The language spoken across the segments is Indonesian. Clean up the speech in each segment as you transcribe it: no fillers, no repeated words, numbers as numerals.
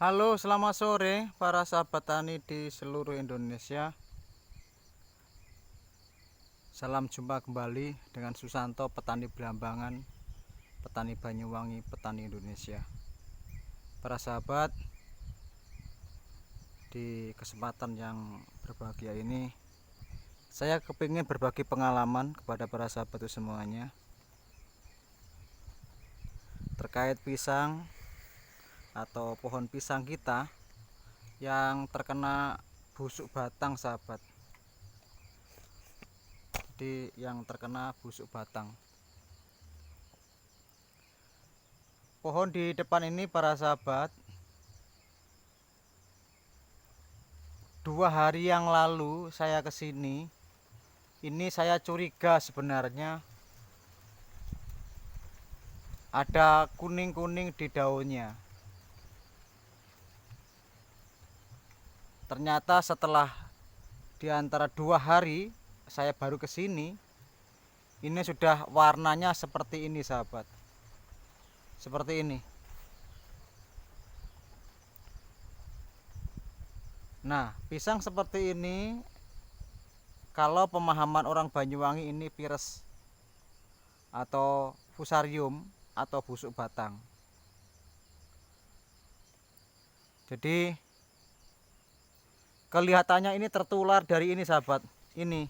Halo, selamat sore para sahabat tani di seluruh Indonesia. Salam jumpa kembali dengan Susanto, petani Belambangan, petani Banyuwangi, petani Indonesia. Para sahabat, di kesempatan yang berbahagia ini saya kepingin berbagi pengalaman kepada para sahabat itu semuanya terkait pisang atau pohon pisang kita yang terkena busuk batang, sahabat. Jadi yang terkena busuk batang, pohon di depan ini para sahabat, 2 hari yang lalu saya kesini, ini saya curiga sebenarnya ada kuning-kuning di daunnya. Ternyata setelah di antara 2 hari saya baru kesini, ini sudah warnanya seperti ini, sahabat. Seperti ini. Nah, pisang seperti ini, kalau pemahaman orang Banyuwangi ini pires atau fusarium atau busuk batang. Jadi kelihatannya ini tertular dari ini, sahabat. Ini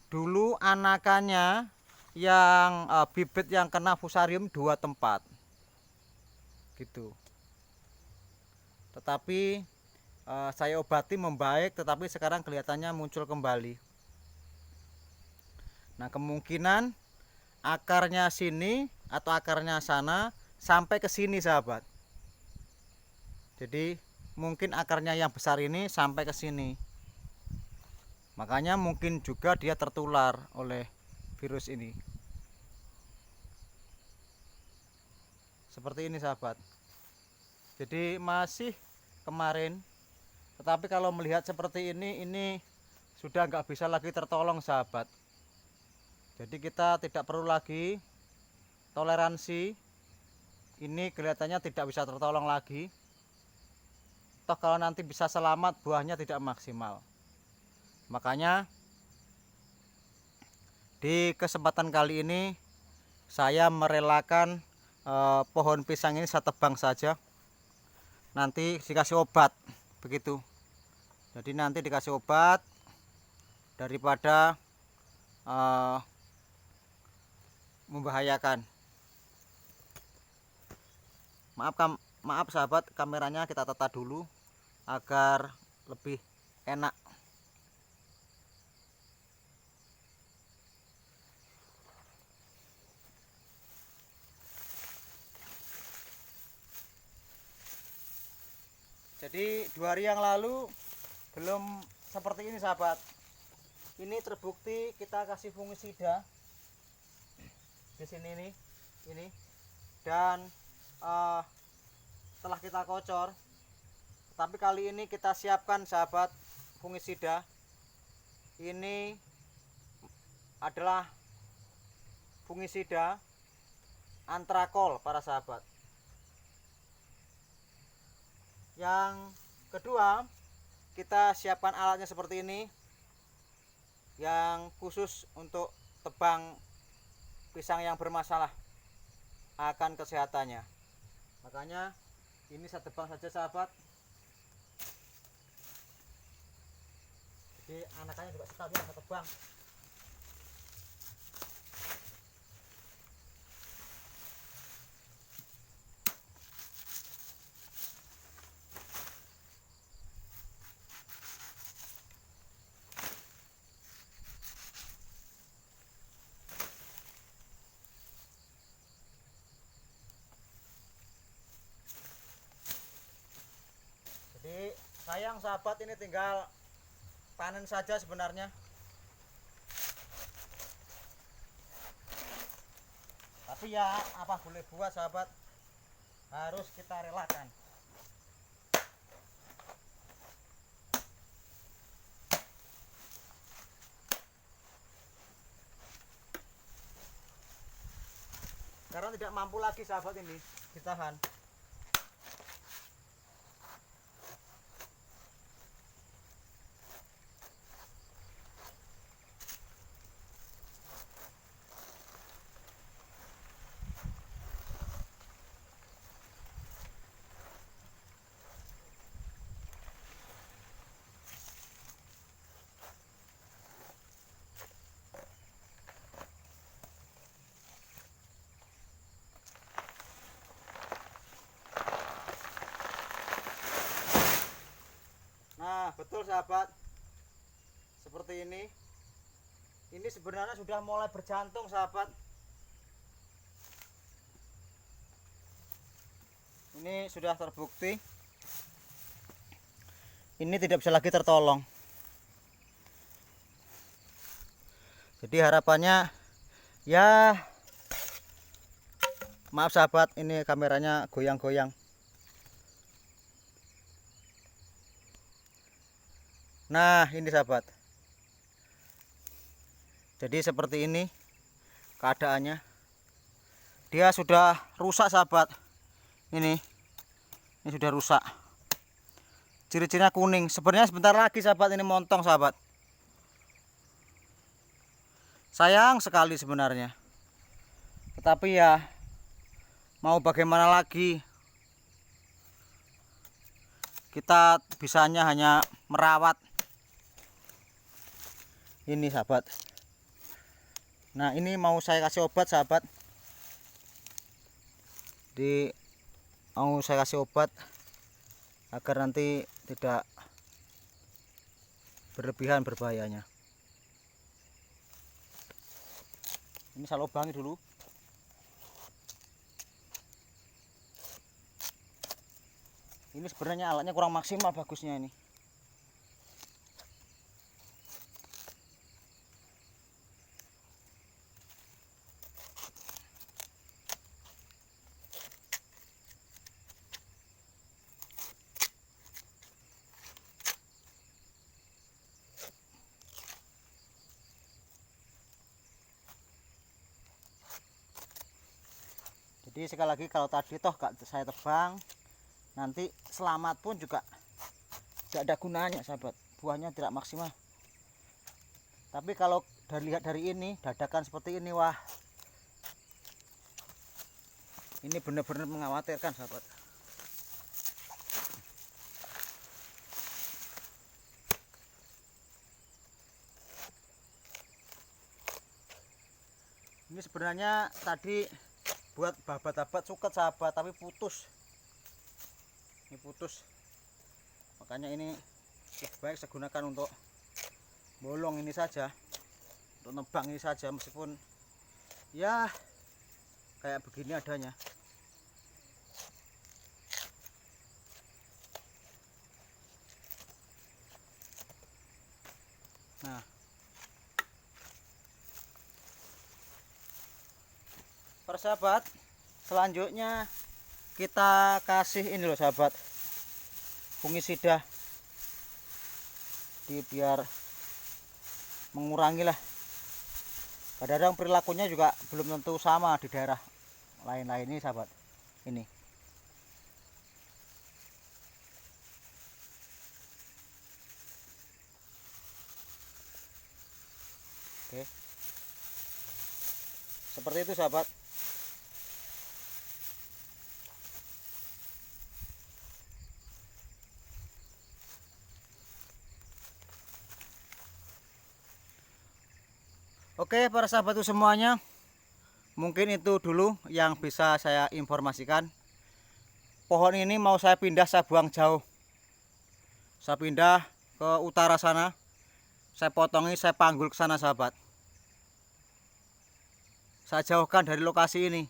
dulu anakannya yang bibit yang kena fusarium 2 tempat gitu. Tetapi saya obati membaik, tetapi sekarang kelihatannya muncul kembali. Nah, kemungkinan akarnya sini atau akarnya sana sampai ke sini, sahabat. Jadi mungkin akarnya yang besar ini sampai ke sini. Makanya mungkin juga dia tertular oleh virus ini. Seperti ini, sahabat. Jadi masih kemarin, tetapi kalau melihat seperti ini sudah nggak bisa lagi tertolong, sahabat. Jadi kita tidak perlu lagi toleransi. Ini kelihatannya tidak bisa tertolong lagi. Toh kalau nanti bisa selamat, buahnya tidak maksimal. Makanya di kesempatan kali ini saya merelakan pohon pisang ini saya tebang saja. Nanti dikasih obat begitu. Jadi nanti dikasih obat daripada membahayakan. Maaf sahabat, kameranya kita tata dulu agar lebih enak. Jadi 2 hari yang lalu belum seperti ini, sahabat. Ini terbukti kita kasih fungisida di sini nih, ini. Dan setelah kita kocor, tapi kali ini kita siapkan, sahabat, fungisida. Ini adalah fungisida antrakol, para sahabat. Yang kedua, kita siapkan alatnya seperti ini, yang khusus untuk tebang pisang yang bermasalah akan kesehatannya. Makanya ini saya tebang saja, sahabat. Jadi anakannya juga sekalian saya tebang. Jadi sayang, sahabat, ini tinggal panen saja sebenarnya. Tapi ya apa boleh buat, sahabat, harus kita relakan. Karena tidak mampu lagi, sahabat, ini ditahan. muncul sahabat seperti ini. Ini sebenarnya sudah mulai berjantung sahabat. Ini sudah terbukti. Ini tidak bisa lagi tertolong. Jadi harapannya ya, maaf sahabat, ini kameranya goyang-goyang. Nah ini sahabat, jadi seperti ini keadaannya. Dia sudah rusak sahabat. Ini sudah rusak. Ciri-cirinya kuning. Sebenarnya sebentar lagi sahabat ini montong sahabat. Sayang sekali sebenarnya. Tetapi ya mau bagaimana lagi. Kita bisanya hanya merawat. Ini sahabat. Nah ini mau saya kasih obat sahabat. Mau saya kasih obat agar nanti tidak berlebihan berbahayanya. Ini saya lubangi dulu. Ini sebenarnya alatnya kurang maksimal bagusnya ini. Jadi sekali lagi, kalau tadi toh gak saya tebang, nanti selamat pun juga tidak ada gunanya sahabat, buahnya tidak maksimal. Tapi kalau lihat dari ini, dadakan seperti ini, wah ini benar-benar mengkhawatirkan sahabat. Ini sebenarnya tadi buat babat-babat suket sahabat, tapi putus. Ini putus. Makanya ini lebih baik saya gunakan untuk bolong ini saja, untuk nebang ini saja, meskipun ya kayak begini adanya. Nah, persahabat, selanjutnya kita kasih ini loh sahabat, fungisida, biar mengurangi lah. Kadang-kadang perilakunya juga belum tentu sama di daerah lain-lain ini sahabat. Ini oke, seperti itu sahabat. Oke para sahabatku semuanya, mungkin itu dulu yang bisa saya informasikan. Pohon ini mau saya pindah, saya buang jauh. Saya pindah ke utara sana. Saya potongi, saya panggul ke sana sahabat. Saya jauhkan dari lokasi ini.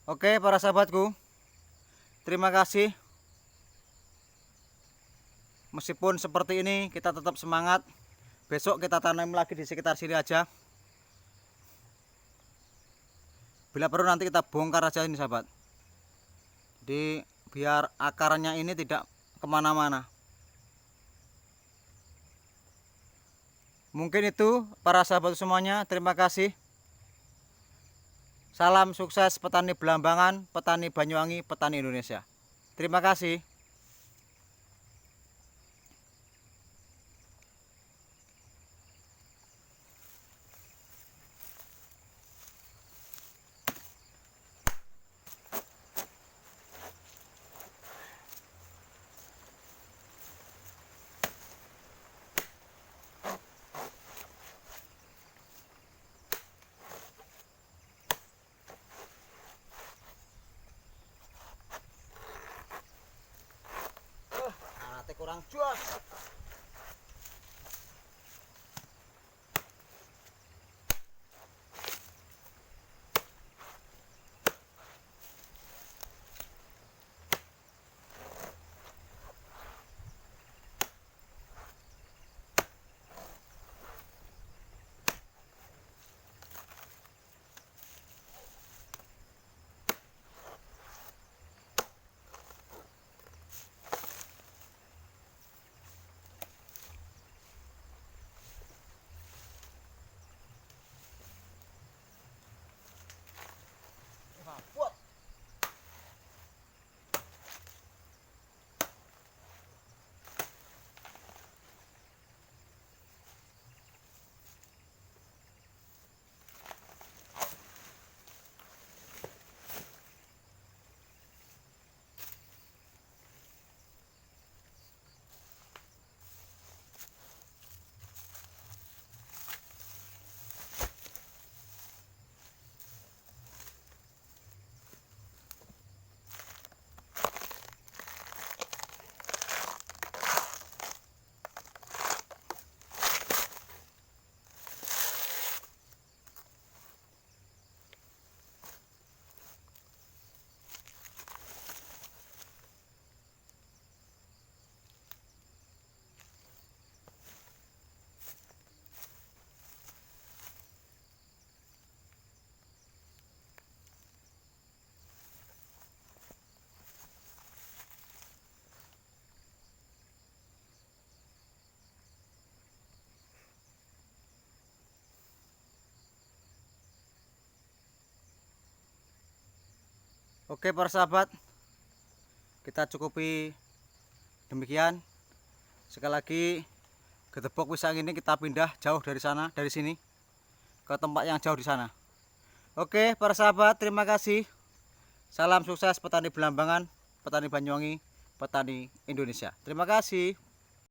Oke para sahabatku, terima kasih. Meskipun seperti ini, kita tetap semangat. Besok kita tanam lagi di sekitar sini aja. Bila perlu nanti kita bongkar aja ini sahabat. Jadi biar akarnya ini tidak kemana-mana. Mungkin itu para sahabat semuanya. Terima kasih. Salam sukses petani Belambangan, petani Banyuwangi, petani Indonesia. Terima kasih. barang jos. Buat. Oke para sahabat, kita cukupi demikian. Sekali lagi, gedebok pisang ini kita pindah jauh dari sana, dari sini ke tempat yang jauh di sana. Oke para sahabat, terima kasih. Salam sukses petani Belambangan, petani Banyuwangi, petani Indonesia. Terima kasih.